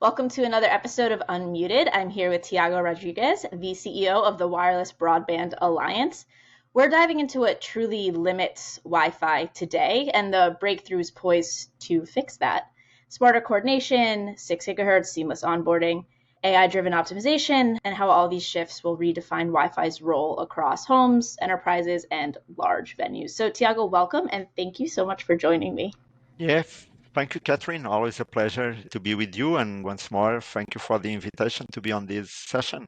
Welcome to another episode of Unmuted. I'm here with Tiago Rodrigues, the CEO of the Wireless Broadband Alliance. We're diving into what truly limits Wi-Fi today and the breakthroughs poised to fix that. Smarter coordination, 6 gigahertz seamless onboarding, AI-driven optimization, and how all these shifts will redefine Wi-Fi's role across homes, enterprises, and large venues. So Tiago, welcome, and thank you so much for joining me. Yes, thank you, Catherine. Always a pleasure to be with you. And once more, thank you for the invitation to be on this session.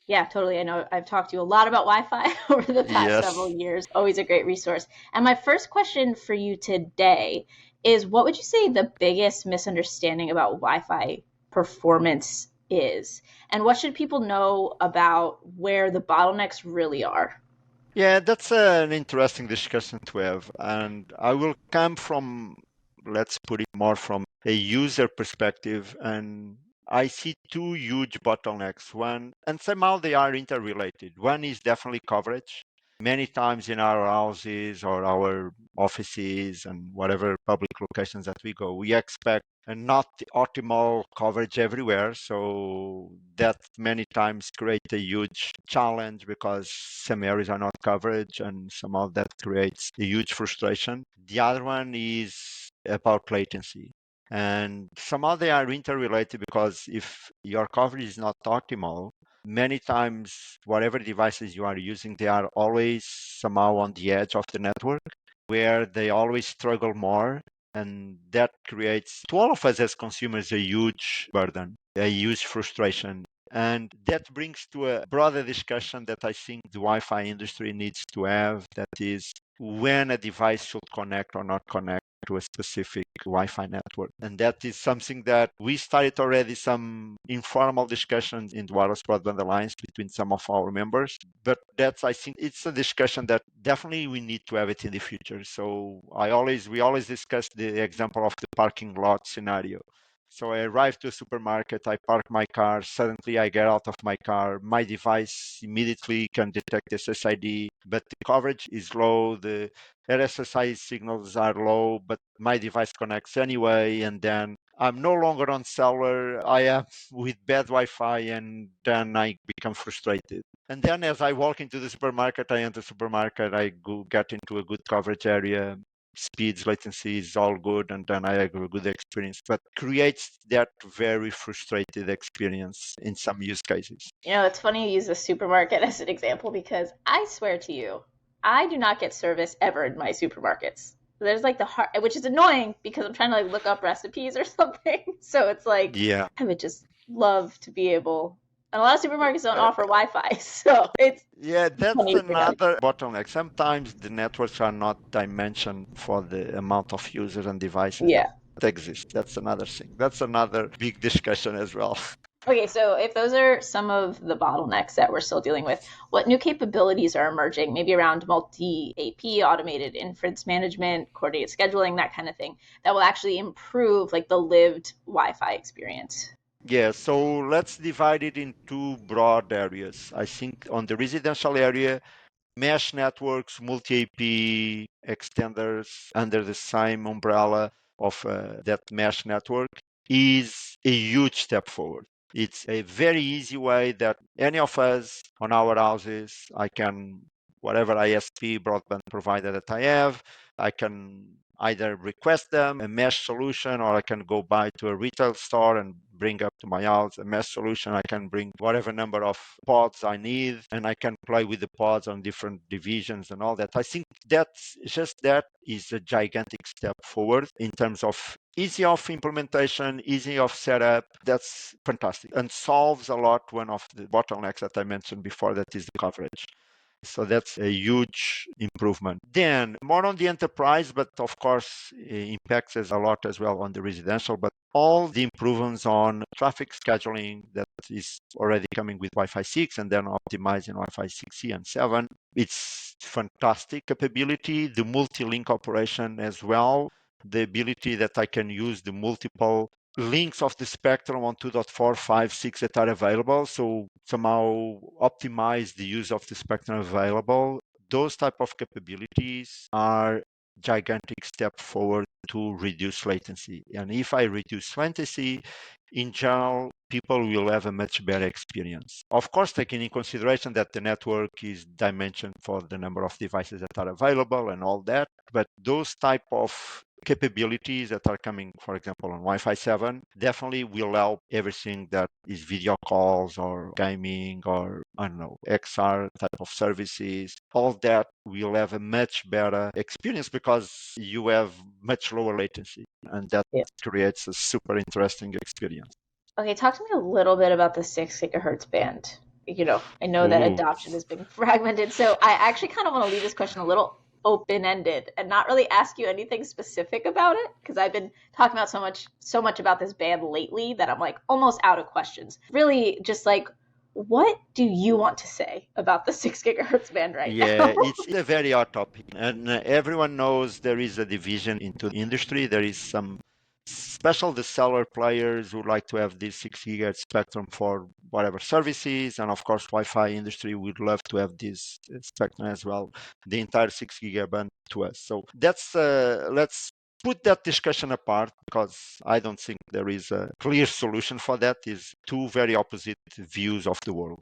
Yeah, totally. I know I've talked to you a lot about Wi-Fi over the past several Yes. years. Always a great resource. And my first question for you today is, what would you say the biggest misunderstanding about Wi-Fi performance is? And what should people know about where the bottlenecks really are? Yeah, that's an interesting discussion to have. And I will come from, let's put it more from a user perspective. And I see two huge bottlenecks. One, and somehow they are interrelated. One is definitely coverage. Many times in our houses or our offices and whatever public locations that we go, we expect not optimal coverage everywhere. So that many times create a huge challenge because some areas are not covered and somehow that creates a huge frustration. The other one is about latency. And somehow they are interrelated because if your coverage is not optimal, many times whatever devices you are using, they are always somehow on the edge of the network where they always struggle more. And that creates to all of us as consumers a huge burden, a huge frustration. And that brings to a broader discussion that I think the Wi-Fi industry needs to have, that is when a device should connect or not connect to a specific Wi-Fi network. And that is something that we started already some informal discussions in the Wireless Broadband Alliance between some of our members. But that's, I think, it's a discussion that definitely we need to have it in the future. So we always discuss the example of the parking lot scenario. So I arrive to a supermarket, I park my car, suddenly I get out of my car, my device immediately can detect SSID, but the coverage is low, the RSSI signals are low, but my device connects anyway, and then I'm no longer on cellular, I am with bad Wi-Fi, and then I become frustrated. And then as I walk into the supermarket, I enter the supermarket, I go get into a good coverage area, speeds, latency is all good, and then I have a good experience. But creates that very frustrated experience in some use cases. You know, it's funny you use the supermarket as an example because I swear to you, I do not get service ever in my supermarkets. There's like the hard, which is annoying because I'm trying to like look up recipes or something. So it's like Yeah. I would just love to be able. And a lot of supermarkets don't offer Wi-Fi, so it's Yeah, that's funny to bring up. another bottleneck. Sometimes the networks are not dimensioned for the amount of users and devices that Yeah. exist. That's another thing. That's another big discussion as well. Okay, so if those are some of the bottlenecks that we're still dealing with, what new capabilities are emerging, maybe around multi-AP, automated inference management, coordinated scheduling, that kind of thing, that will actually improve like the lived Wi-Fi experience? Yeah, so let's divide it in two broad areas. I think on the residential area, mesh networks, multi-AP extenders under the same umbrella of that mesh network is a huge step forward. It's a very easy way that any of us on our houses, I can, whatever ISP broadband provider that I have, I can either request them a mesh solution or I can go buy to a retail store and bring up to my house a mesh solution. I can bring whatever number of pods I need and I can play with the pods on different divisions and all that. I think that is a gigantic step forward in terms of easy of implementation, easy of setup. That's fantastic and solves a lot one of the bottlenecks that I mentioned before, that is the coverage. So that's a huge improvement. Then more on the enterprise, but of course impacts us a lot as well on the residential, but all the improvements on traffic scheduling that is already coming with Wi-Fi 6 and then optimizing Wi-Fi 6E and 7. It's fantastic capability, the multi-link operation as well, the ability that I can use the multiple links of the spectrum on 2.4, 5, 6 that are available. So somehow optimize the use of the spectrum available. Those type of capabilities are gigantic step forward to reduce latency. And if I reduce latency, in general, people will have a much better experience. Of course, taking in consideration that the network is dimensioned for the number of devices that are available and all that, but those type of capabilities that are coming, for example, on Wi-Fi 7, definitely will help everything that is video calls or gaming or, I don't know, XR type of services. All that will have a much better experience because you have much lower latency, and that creates a super interesting experience. Okay, talk to me a little bit about the 6 gigahertz band. I know that Ooh. adoption has been fragmented, so I actually kind of want to leave this question a little open-ended and not really ask you anything specific about it because I've been talking about so much about this band lately that I'm like almost out of questions. Really, just like, what do you want to say about the 6 gigahertz band right Yeah, now? it's a very hot topic, and everyone knows there is a division into the industry. There is some special the seller players who like to have this 6 gigahertz spectrum for whatever services, and of course, Wi-Fi industry would love to have this spectrum as well, the entire 6 gigahertz band to us. So that's let's put that discussion apart because I don't think there is a clear solution for that. Is two very opposite views of the world.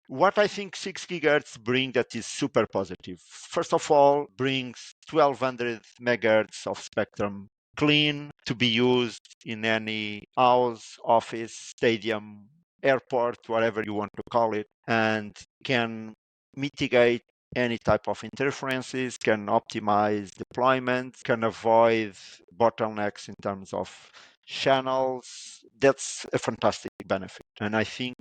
What I think 6 gigahertz bring that is super positive. First of all, brings 1200 megahertz of spectrum clean to be used in any house, office, stadium, airport, whatever you want to call it, and can mitigate any type of interferences, can optimize deployment, can avoid bottlenecks in terms of channels. That's a fantastic benefit. And I think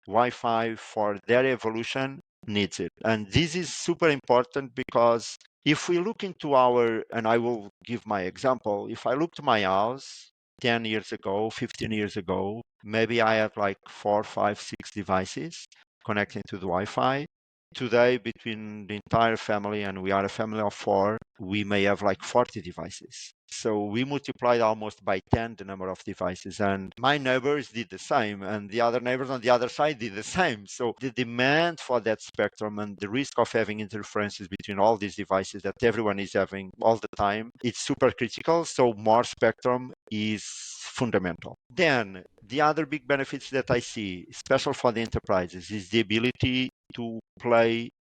Wi-Fi for their evolution needs it. And this is super important because if we look into and I will give my example, if I look to my house 10 years ago, 15 years ago, maybe I had like 4, 5, 6 devices connecting to the Wi-Fi. Today, between the entire family, and we are a family of 4, we may have like 40 devices. So we multiplied almost by 10 the number of devices. And my neighbors did the same, and the other neighbors on the other side did the same. So the demand for that spectrum and the risk of having interferences between all these devices that everyone is having all the time, it's super critical. So more spectrum is fundamental. Then the other big benefits that I see, especially for the enterprises, is the ability to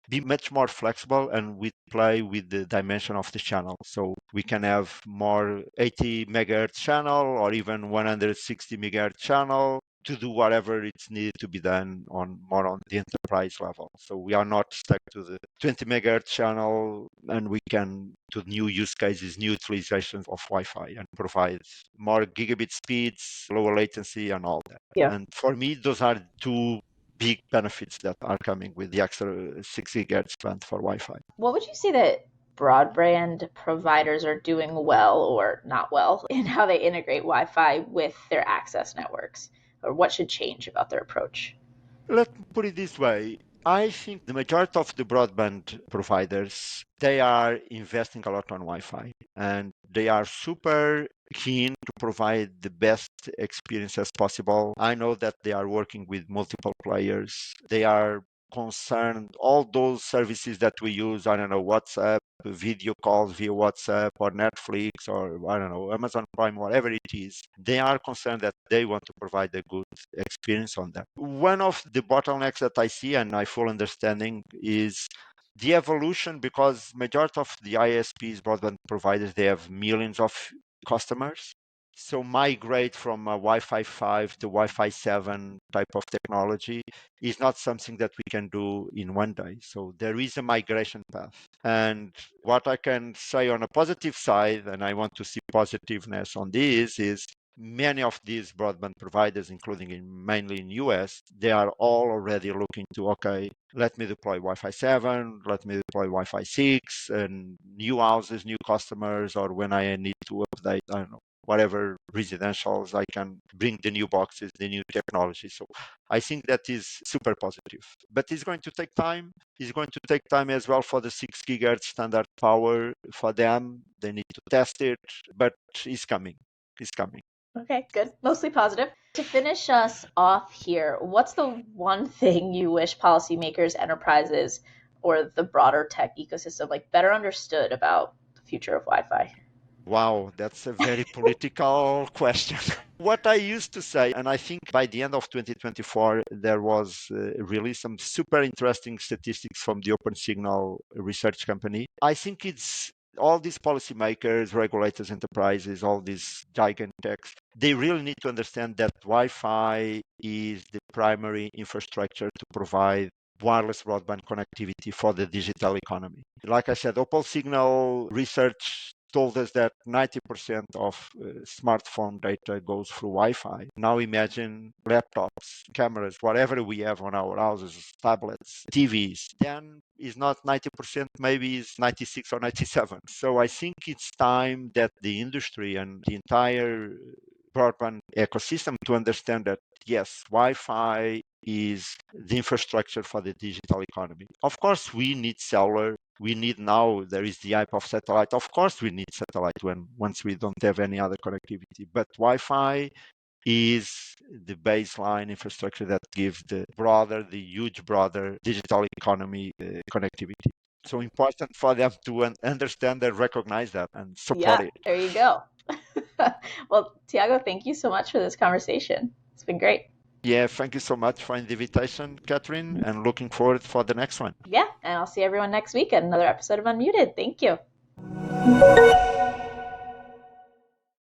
be much more flexible and play with the dimension of the channel. So we can have more 80 megahertz channel or even 160 megahertz channel to do whatever it's needed to be done more on the enterprise level. So we are not stuck to the 20 megahertz channel, and we can to new use cases, new utilizations of Wi-Fi and provide more gigabit speeds, lower latency, and all that. Yeah. And for me, those are two big benefits that are coming with the extra 6 gigahertz band for Wi-Fi. What would you say that broadband providers are doing well or not well in how they integrate Wi-Fi with their access networks? Or what should change about their approach? Let me put it this way. I think the majority of the broadband providers, they are investing a lot on Wi-Fi, and they are super keen to provide the best experience as possible. I know that they are working with multiple players. They are concerned all those services that we use, I don't know, WhatsApp, video calls via WhatsApp or Netflix or I don't know, Amazon Prime, whatever it is, they are concerned that they want to provide a good experience on that. One of the bottlenecks that I see and I full understanding is the evolution because majority of the ISPs, broadband providers, they have millions of customers. So migrate from a Wi-Fi 5 to Wi-Fi 7 type of technology is not something that we can do in one day. So there is a migration path. And what I can say on a positive side, and I want to see positiveness on this, is many of these broadband providers, including mainly in US, they are all already looking to, okay, let me deploy Wi-Fi 7, let me deploy Wi-Fi 6, and new houses, new customers, or when I need to update, I don't know, whatever residentials, I can bring the new boxes, the new technology. So I think that is super positive. But it's going to take time. It's going to take time as well for the 6 gigahertz standard power for them. They need to test it, but it's coming. It's coming. Okay, good. Mostly positive. To finish us off here, what's the one thing you wish policymakers, enterprises, or the broader tech ecosystem better understood about the future of Wi-Fi? Wow, that's a very political question. What I used to say, and I think by the end of 2024, there was really some super interesting statistics from the Open Signal research company. I think it's all these policymakers, regulators, enterprises, all these giant techs, they really need to understand that Wi-Fi is the primary infrastructure to provide wireless broadband connectivity for the digital economy. Like I said, Opal Signal research told us that 90% of smartphone data goes through Wi-Fi. Now imagine laptops, cameras, whatever we have on our houses, tablets, TVs, then is not 90%, maybe it's 96 or 97. So I think it's time that the industry and the entire broadband ecosystem to understand that, yes, Wi-Fi is the infrastructure for the digital economy. Of course, we need cellular. We need now, there is the hype of satellite. Of course, we need satellite once we don't have any other connectivity. But Wi-Fi is the baseline infrastructure that gives the huge broader digital economy connectivity. So important for them to understand and recognize that and support Yeah, it. there you go. Well, Tiago, thank you so much for this conversation. It's been great. Yeah, thank you so much for the invitation, Catherine, and looking forward for the next one. Yeah, and I'll see everyone next week at another episode of Unmuted. Thank you.